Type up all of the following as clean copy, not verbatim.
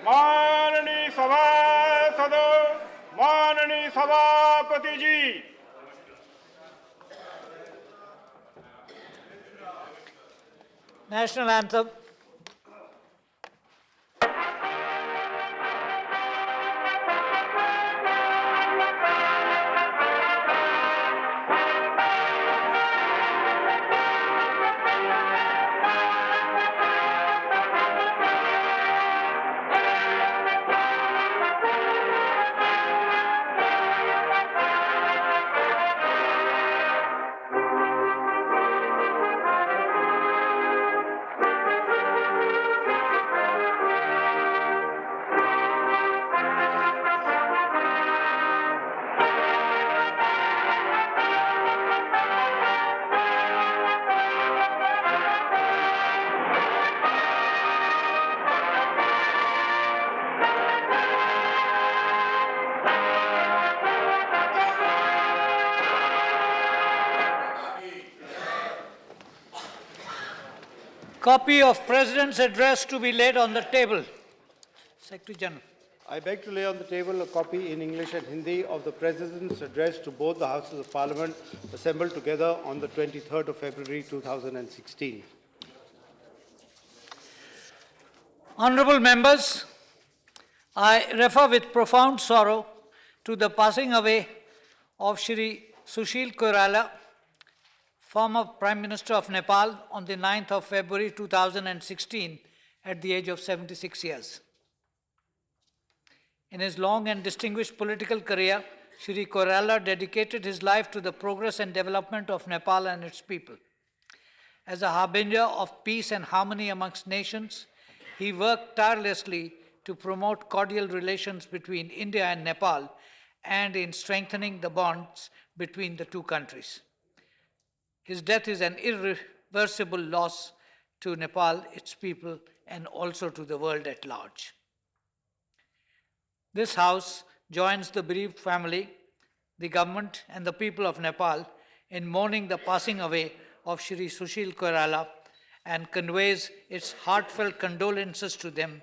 माननीय सभासदों, माननीय सभापति जी, National anthem. Copy of President's address to be laid on the table. Secretary General. I beg to lay on the table a copy in English and Hindi of the President's address to both the Houses of Parliament assembled together on the 23rd of February 2016. Honorable members, I refer with profound sorrow to the passing away of Shri Sushil Koirala, former Prime Minister of Nepal, on the 9th of February 2016 at the age of 76 years. In his long and distinguished political career, Shri Koirala dedicated his life to the progress and development of Nepal and its people. As a harbinger of peace and harmony amongst nations, he worked tirelessly to promote cordial relations between India and Nepal and in strengthening the bonds between the two countries. His death is an irreversible loss to Nepal, its people, and also to the world at large. This House joins the bereaved family, the government, and the people of Nepal in mourning the passing away of Shri Sushil Koirala and conveys its heartfelt condolences to them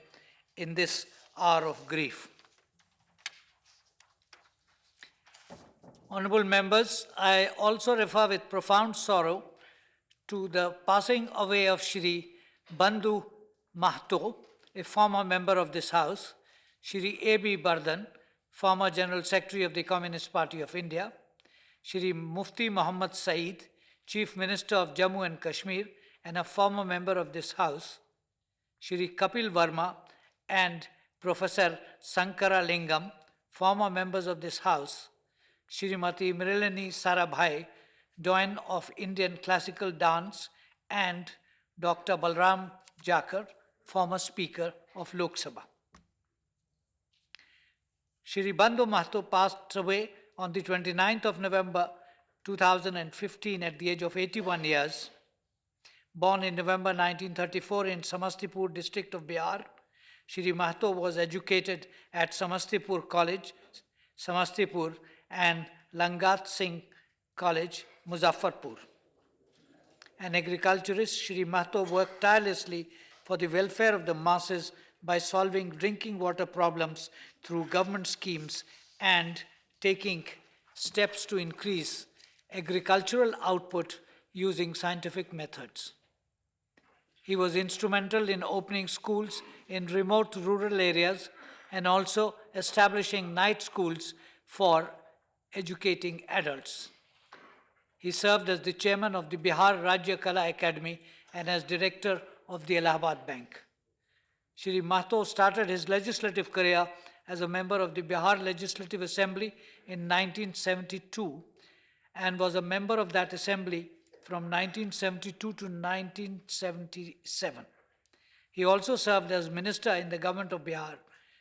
in this hour of grief. Honorable members, I also refer with profound sorrow to the passing away of Shri Bandhu Mahto, a former member of this House, Shri A.B. Bardhan, former General Secretary of the Communist Party of India, Shri Mufti Muhammad Saeed, Chief Minister of Jammu and Kashmir and a former member of this House, Shri Kapil Verma and Professor Sankara Lingam, former members of this House, Shrimati Mrilini Sarabhai, Doyen of Indian Classical Dance, and Dr. Balram Jakar, former Speaker of Lok Sabha. Shri Bandhu Mahto passed away on the 29th of November 2015 at the age of 81 years. Born in November 1934 in Samastipur district of Bihar, Shri Mahto was educated at Samastipur College, Samastipur, and Langat Singh College, Muzaffarpur. An agriculturist, Shri Mahto worked tirelessly for the welfare of the masses by solving drinking water problems through government schemes and taking steps to increase agricultural output using scientific methods. He was instrumental in opening schools in remote rural areas and also establishing night schools for educating adults. He served as the chairman of the Bihar Rajya Kala Academy and as director of the Allahabad Bank. Shri Mahto started his legislative career as a member of the Bihar Legislative Assembly in 1972 and was a member of that assembly from 1972 to 1977. He also served as minister in the government of Bihar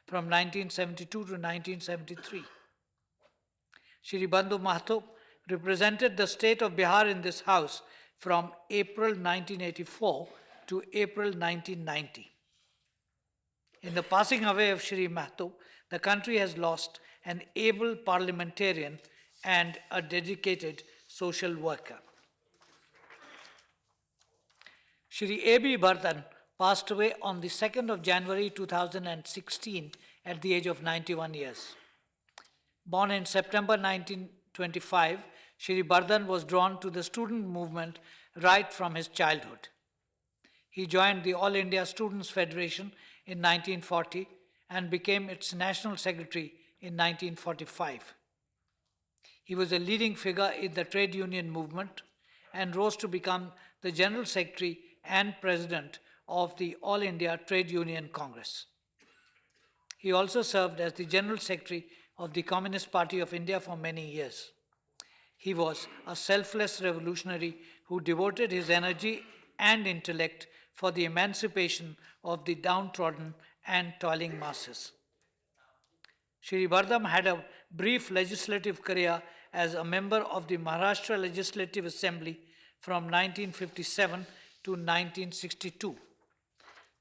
from 1972 to 1973. Shri Bandhu Mahto represented the state of Bihar in this House from April 1984 to April 1990. In the passing away of Shri Mahto, the country has lost an able parliamentarian and a dedicated social worker. Shri A.B. Bardhan passed away on the 2nd of January 2016 at the age of 91 years. Born in September 1925, Shri Bardhan was drawn to the student movement right from his childhood. He joined the All India Students' Federation in 1940 and became its National Secretary in 1945. He was a leading figure in the trade union movement and rose to become the General Secretary and President of the All India Trade Union Congress. He also served as the General Secretary of the Communist Party of India for many years. He was a selfless revolutionary who devoted his energy and intellect for the emancipation of the downtrodden and toiling masses. Shri Bardhan had a brief legislative career as a member of the Maharashtra Legislative Assembly from 1957 to 1962.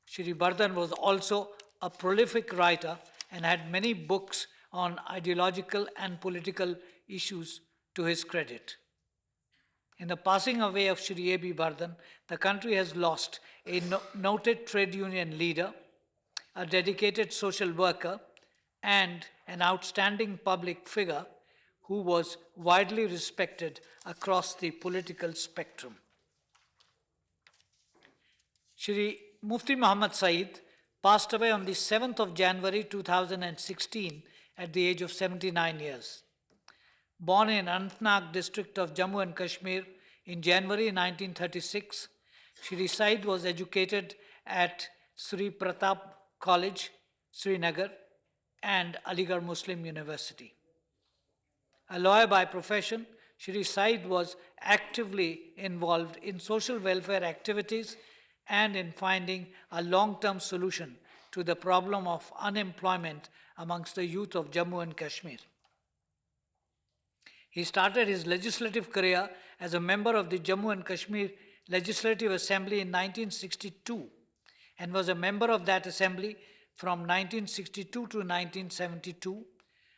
Shri Bardhan was also a prolific writer and had many books on ideological and political issues to his credit. In the passing away of Shri A.B. Bardhan, the country has lost a noted trade union leader, a dedicated social worker, and an outstanding public figure who was widely respected across the political spectrum. Shri Mufti Muhammad Saeed passed away on the 7th of January 2016 at the age of 79 years. Born in Anantnag district of Jammu and Kashmir in January 1936, Shri Saeed was educated at Sri Pratap College, Srinagar, and Aligarh Muslim University. A lawyer by profession, Shri Saeed was actively involved in social welfare activities and in finding a long-term solution to the problem of unemployment amongst the youth of Jammu and Kashmir. He started his legislative career as a member of the Jammu and Kashmir Legislative Assembly in 1962 and was a member of that assembly from 1962 to 1972,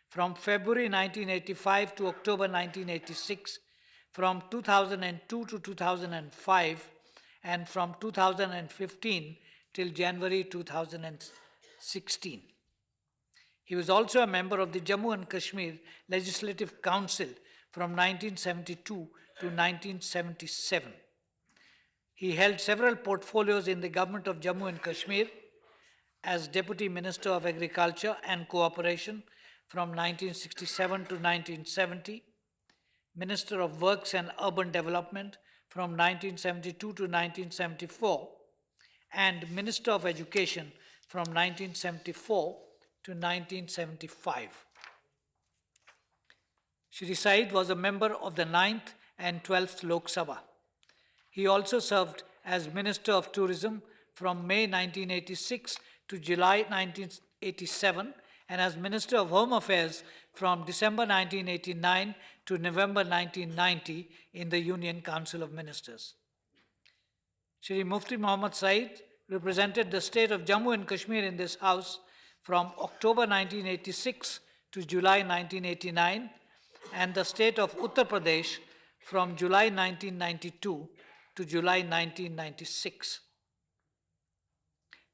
from February 1985 to October 1986, from 2002 to 2005, and from 2015 till January 2016. He was also a member of the Jammu and Kashmir Legislative Council from 1972 to 1977. He held several portfolios in the government of Jammu and Kashmir as Deputy Minister of Agriculture and Cooperation from 1967 to 1970, Minister of Works and Urban Development from 1972 to 1974, and Minister of Education from 1974 to 1975. Shri Saeed was a member of the 9th and 12th Lok Sabha. He also served as Minister of Tourism from May 1986 to July 1987 and as Minister of Home Affairs from December 1989 to November 1990 in the Union Council of Ministers. Shri Mufti Muhammad Saeed represented the state of Jammu and Kashmir in this House from October 1986 to July 1989 and the state of Uttar Pradesh from July 1992 to July 1996.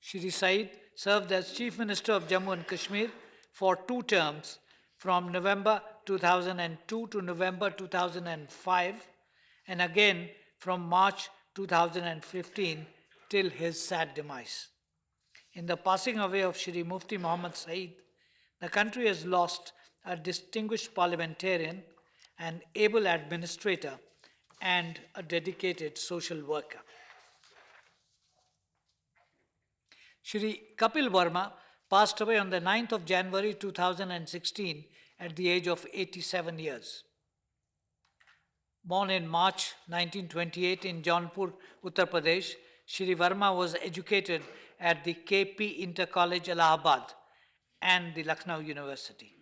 Shri Saeed served as Chief Minister of Jammu and Kashmir for 2 terms from November 2002 to November 2005 and again from March 2015 till his sad demise. In the passing away of Shri Mufti Muhammad Saeed, the country has lost a distinguished parliamentarian, an able administrator, and a dedicated social worker. Shri Kapil Verma passed away on the 9th of January 2016 at the age of 87 years. Born in March 1928 in Jaunpur, Uttar Pradesh, Shri Verma was educated at the KP Inter College, Allahabad, and the Lucknow University.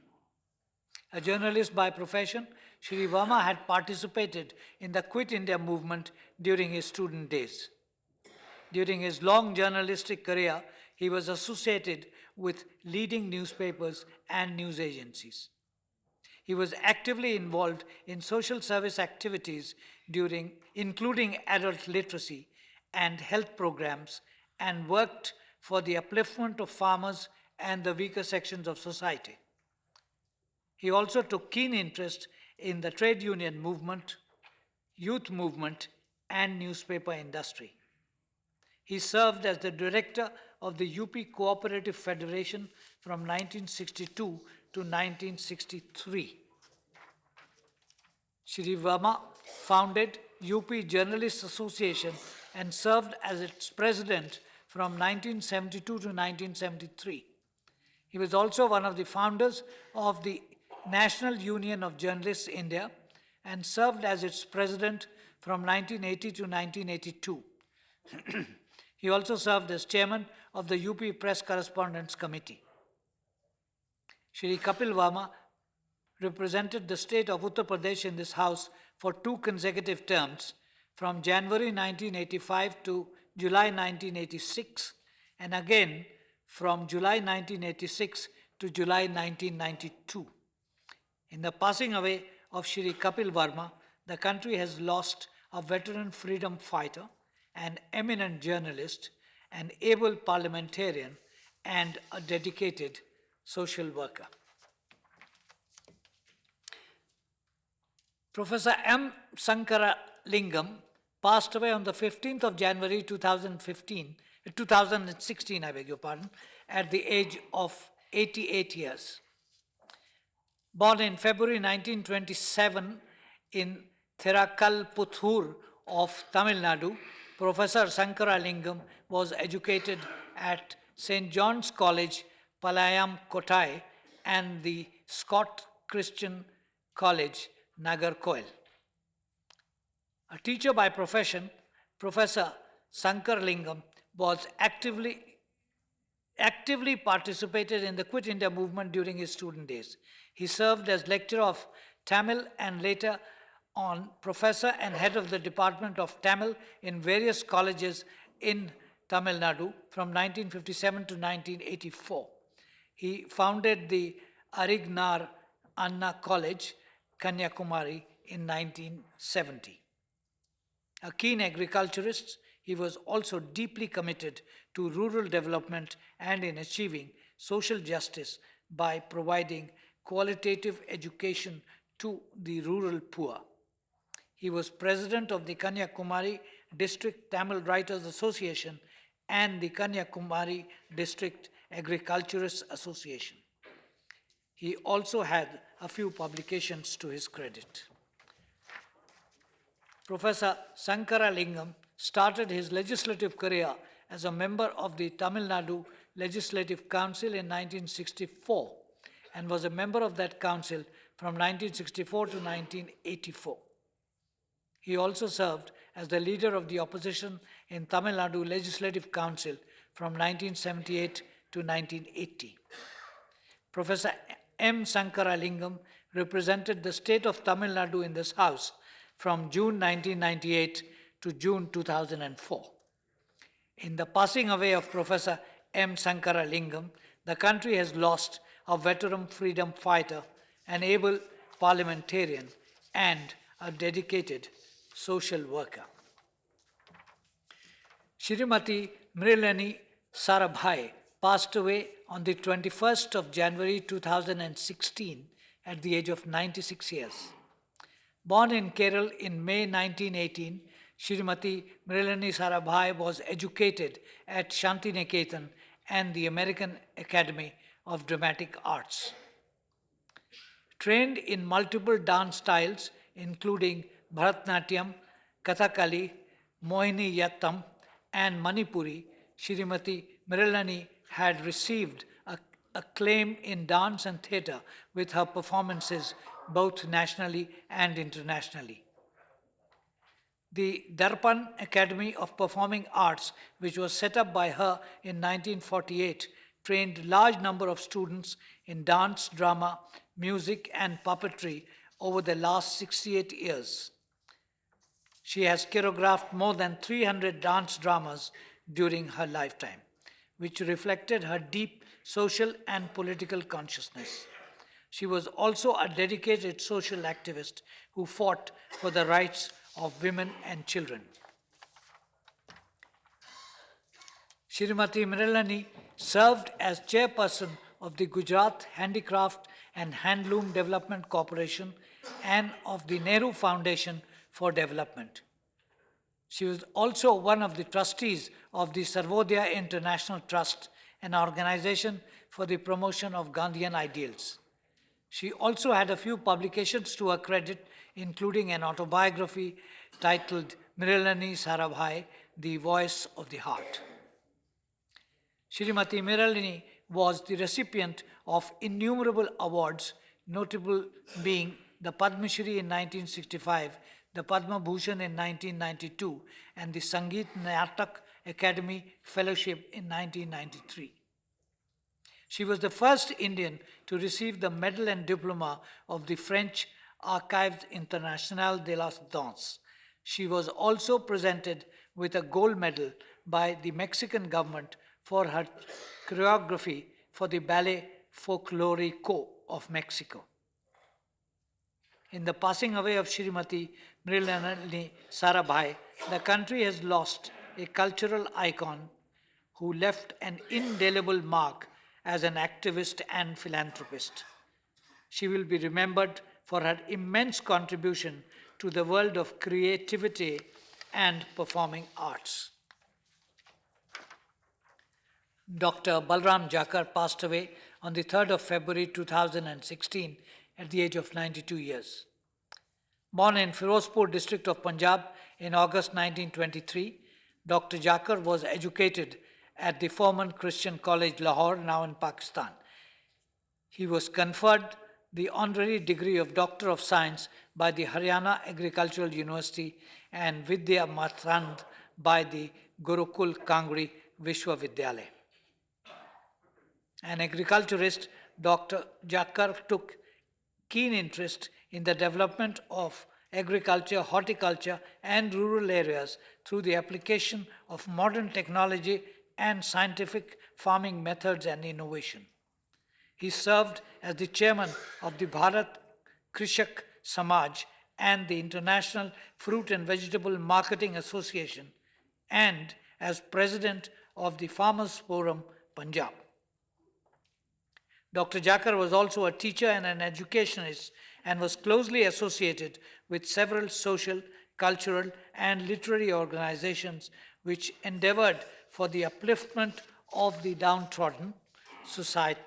A journalist by profession, Shri Verma had participated in the Quit India movement during his student days. During his long journalistic career, he was associated with leading newspapers and news agencies. He was actively involved in social service activities including adult literacy and health programs and worked for the upliftment of farmers and the weaker sections of society. He also took keen interest in the trade union movement, youth movement, and newspaper industry. He served as the director of the UP Cooperative Federation from 1962 to 1963. Shri Verma founded UP Journalists Association and served as its president from 1972 to 1973. He was also one of the founders of the National Union of Journalists India and served as its president from 1980 to 1982. He also served as chairman of the UP Press Correspondence Committee. Shri Kapil Verma represented the state of Uttar Pradesh in this house for 2 consecutive terms, from January 1985 to July 1986, and again from July 1986 to July 1992. In the passing away of Shri Kapil Verma, the country has lost a veteran freedom fighter, an eminent journalist, an able parliamentarian, and a dedicated social worker. Professor M. Sankara Lingam passed away on the 15th of January 2016, at the age of 88 years. Born in February 1927 in Thirakalputhur of Tamil Nadu, Professor Sankara Lingam was educated at St. John's College, Palayam Kottai, and the Scott Christian College, Nagarkoil. A teacher by profession, Professor Sankara Lingam was actively participated in the Quit India movement during his student days. He served as lecturer of Tamil and later on professor and head of the Department of Tamil in various colleges in Tamil Nadu from 1957 to 1984. He founded the Arignar Anna College, Kanyakumari, in 1970. A keen agriculturist, he was also deeply committed to rural development and in achieving social justice by providing qualitative education to the rural poor. He was president of the Kanyakumari District Tamil Writers Association and the Kanyakumari District Agriculturists Association. He also had a few publications to his credit. Professor Sankara Lingam started his legislative career as a member of the Tamil Nadu Legislative Council in 1964 and was a member of that council from 1964 to 1984. He also served as the leader of the opposition in Tamil Nadu Legislative Council from 1978 to 1980. Professor M. Sankara Lingam represented the state of Tamil Nadu in this house from June 1998 to June 2004. In the passing away of Professor M. Sankara Lingam, the country has lost a veteran freedom fighter, an able parliamentarian, and a dedicated social worker. Shrimati Mrilani Sarabhai passed away on the 21st of January 2016 at the age of 96 years. Born in Kerala in May 1918, Shrimati Mrilani Sarabhai was educated at Shantiniketan and the American Academy of Dramatic Arts. Trained in multiple dance styles, including Bharatnatyam, Kathakali, Mohiniyattam, and Manipuri, Shrimati Mrilani had received acclaim in dance and theatre with her performances both nationally and internationally. The Darpan Academy of Performing Arts, which was set up by her in 1948, trained large number of students in dance, drama, music, and puppetry over the last 68 years. She has choreographed more than 300 dance dramas during her lifetime, which reflected her deep social and political consciousness. She was also a dedicated social activist who fought for the rights of women and children. Shrimati Mrilani served as chairperson of the Gujarat Handicraft and Handloom Development Corporation and of the Nehru Foundation for Development. She was also one of the trustees of the Sarvodaya International Trust, an organization for the promotion of Gandhian ideals. She also had a few publications to her credit, including an autobiography titled Mrilani Sarabhai, The Voice of the Heart. Shrimati Mrilani was the recipient of innumerable awards, notable being the Padma Shri in 1965, the Padma Bhushan in 1992, and the Sangeet Natak Academy Fellowship in 1993. She was the first Indian to receive the medal and diploma of the French Archives Internationales de la Danse. She was also presented with a gold medal by the Mexican government for her choreography for the Ballet Folklorico of Mexico. In the passing away of Shrimati Mrilani Sarabhai, the country has lost a cultural icon who left an indelible mark as an activist and philanthropist. She will be remembered for her immense contribution to the world of creativity and performing arts. Dr. Balram Jakar passed away on the 3rd of February 2016 at the age of 92 years. Born in Firozpur district of Punjab in August 1923, Dr. Jakar was educated at the Foreman Christian College, Lahore, now in Pakistan. He was conferred the honorary degree of Doctor of Science by the Haryana Agricultural University and Vidya Matrand by the Gurukul Kangri Vishwavidyalaya. An agriculturist, Dr. Jakar took keen interest in the development of agriculture, horticulture, and rural areas through the application of modern technology and scientific farming methods and innovation. He served as the chairman of the Bharat Krishak Samaj and the International Fruit and Vegetable Marketing Association, and as president of the Farmers Forum, Punjab. Dr. Jakar was also a teacher and an educationist and was closely associated with several social, cultural, and literary organizations which endeavored for the upliftment of the downtrodden society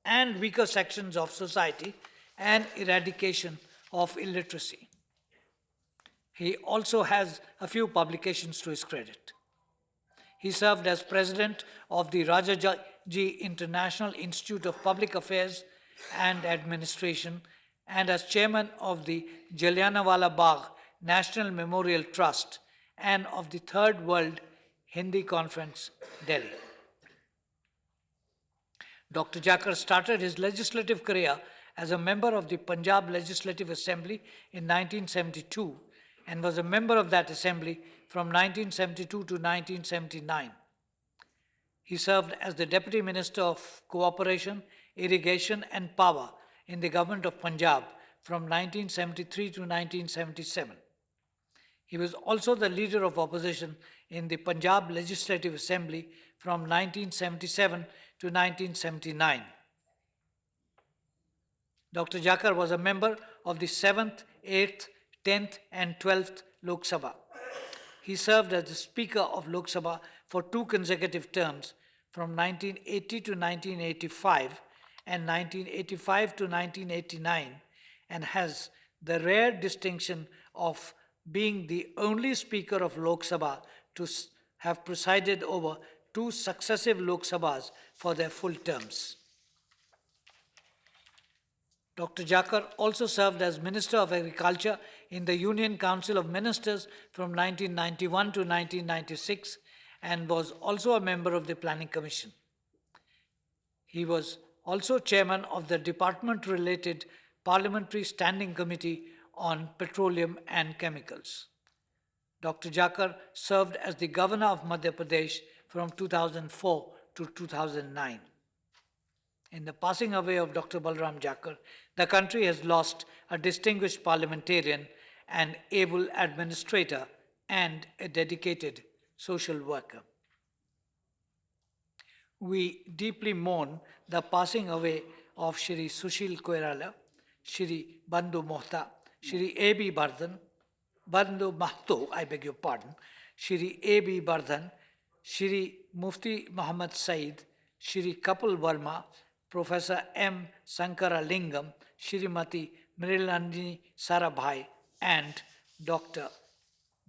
and weaker sections of society and eradication of illiteracy. He also has a few publications to his credit. He served as president of the Rajya International Institute of Public Affairs and Administration and as chairman of the Jallianwala Bagh National Memorial Trust and of the Third World Hindi Conference, Delhi. Dr. Jakar started his legislative career as a member of the Punjab Legislative Assembly in 1972 and was a member of that assembly from 1972 to 1979. He served as the Deputy Minister of Cooperation, Irrigation and Power in the government of Punjab from 1973 to 1977. He was also the leader of opposition in the Punjab Legislative Assembly from 1977 to 1979. Dr. Jakar was a member of the 7th, 8th, 10th and 12th Lok Sabha. He served as the Speaker of Lok Sabha for 2 consecutive terms from 1980 to 1985 and 1985 to 1989 and has the rare distinction of being the only Speaker of Lok Sabha to have presided over 2 successive Lok Sabhas for their full terms. Dr. Jakar also served as Minister of Agriculture in the Union Council of Ministers from 1991 to 1996 and was also a member of the Planning Commission. He was also chairman of the department-related Parliamentary Standing Committee on Petroleum and Chemicals. Dr. Jakar served as the Governor of Madhya Pradesh from 2004 to 2009. In the passing away of Dr. Balram Jakar, the country has lost a distinguished parliamentarian, an able administrator, and a dedicated social worker. We deeply mourn the passing away of Shri Sushil Koirala, Shri Bandhu Mohta, Shri A.B. Bandhu Mahto, I beg your pardon, Shri A.B. Bardhan, Shri Mufti Muhammad Said, Shri Kapil Verma, Professor M. Sankara Lingam, Shrimati Mrilandini Sarabhai, and Dr.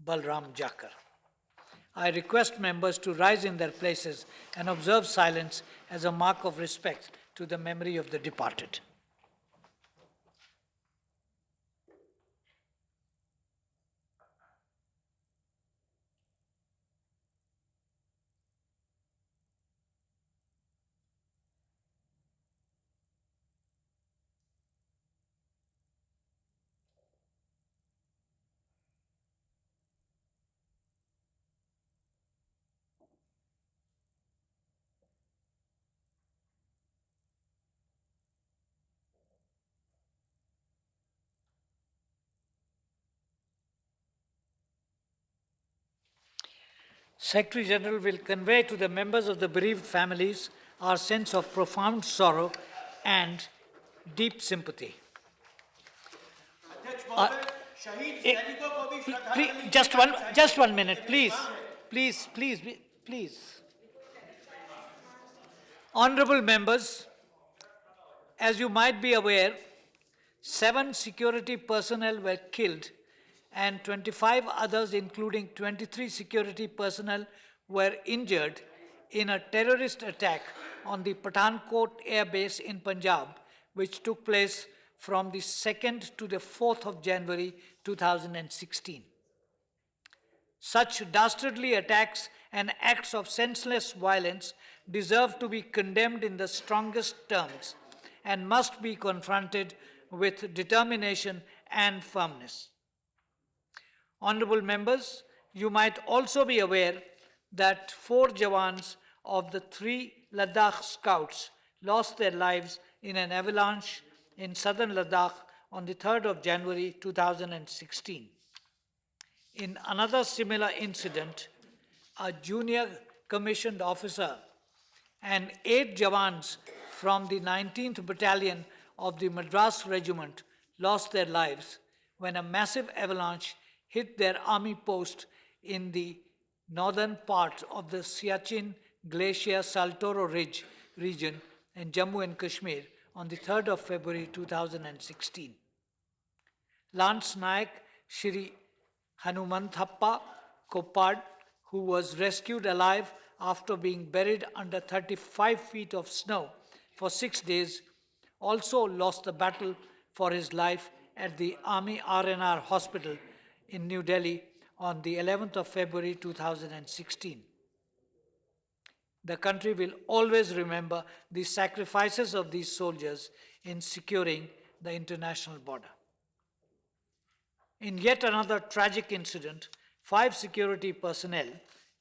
Balram Jakar. I request members to rise in their places and observe silence as a mark of respect to the memory of the departed. Secretary General will convey to the members of the bereaved families our sense of profound sorrow and deep sympathy. Just one minute, please. Please. Honorable members, as you might be aware, 7 security personnel were killed and 25 others, including 23 security personnel, were injured in a terrorist attack on the Pathankot Air Base in Punjab, which took place from the 2nd to the 4th of January 2016. Such dastardly attacks and acts of senseless violence deserve to be condemned in the strongest terms and must be confronted with determination and firmness. Honorable members, you might also be aware that 4 Jawans of the 3 Ladakh Scouts lost their lives in an avalanche in southern Ladakh on the 3rd of January 2016. In another similar incident, a junior commissioned officer and 8 Jawans from the 19th Battalion of the Madras Regiment lost their lives when a massive avalanche hit their army post in the northern part of the Siachen Glacier Saltoro Ridge region in Jammu and Kashmir on the 3rd of February 2016. Lance Naik Shri Hanumanthappa Kopad, who was rescued alive after being buried under 35 feet of snow for 6 days, also lost the battle for his life at the Army RNR Hospital in New Delhi on the 11th of February 2016. The country will always remember the sacrifices of these soldiers in securing the international border. In yet another tragic incident, 5 security personnel,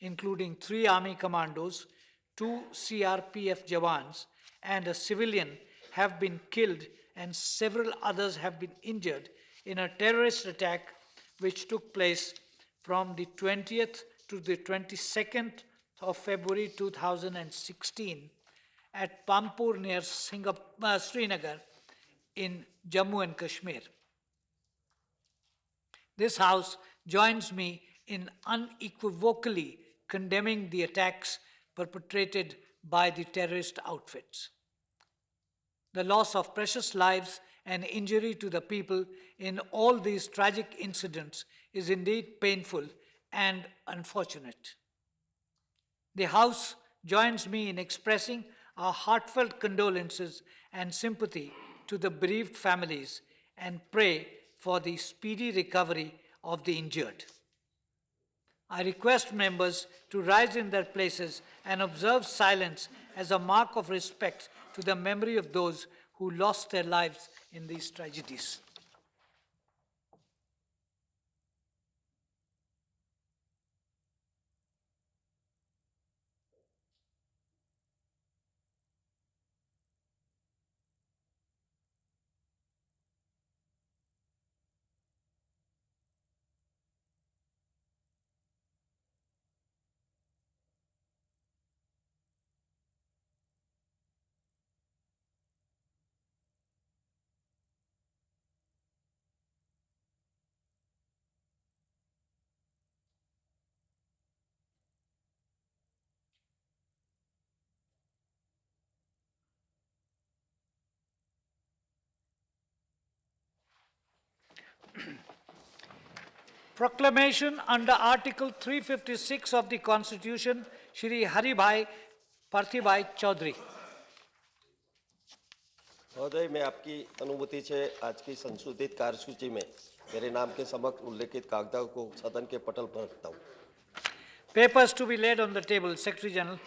including 3 army commandos, 2 CRPF Jawans, and a civilian, have been killed and several others have been injured in a terrorist attack which took place from the 20th to the 22nd of February 2016 at Pampur near Srinagar in Jammu and Kashmir. This House joins me in unequivocally condemning the attacks perpetrated by the terrorist outfits. The loss of precious lives and injury to the people in all these tragic incidents is indeed painful and unfortunate. The House joins me in expressing our heartfelt condolences and sympathy to the bereaved families and pray for the speedy recovery of the injured. I request members to rise in their places and observe silence as a mark of respect to the memory of those who lost their lives in these tragedies. Proclamation under Article 356 of the Constitution, Shri Haribhai Parthibai Chaudhary. महोदय, मैं आपकी अनुमति से आज की संशोधित कार्यसूची में मेरे नाम के समक्ष उल्लेखित कागजात को सदन के पटल पर रखता हूँ। Papers to be laid on the table. Secretary General.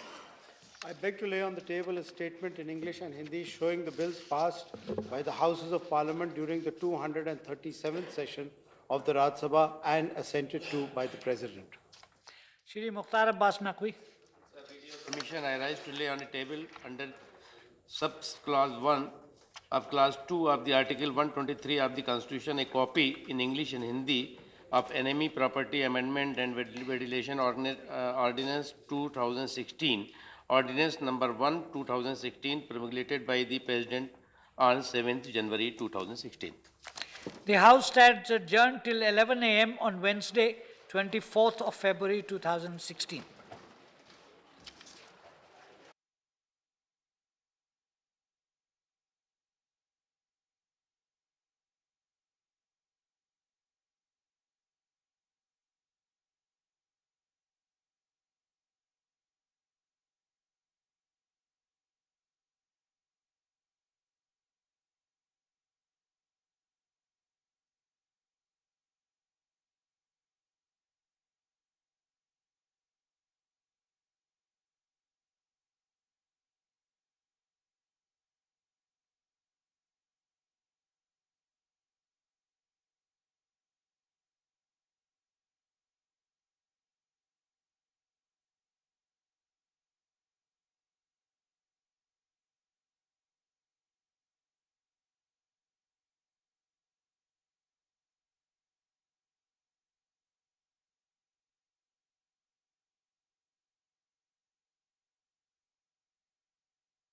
I beg to lay on the table a statement in English and Hindi showing the bills passed by the Houses of Parliament during the 237th session of the Rajya Sabha and assented to by the President. Shri Mukhtar Abbas Naqvi. Commission, I rise to lay on the table under sub-clause 1 of clause 2 of the Article 123 of the Constitution a copy in English and Hindi of Enemy Property Amendment and Ventilation Ordinance 2016, Ordinance number 1, 2016, promulgated by the President on 7th January 2016. The House stands adjourned till 11 a.m. on Wednesday, 24th of February 2016.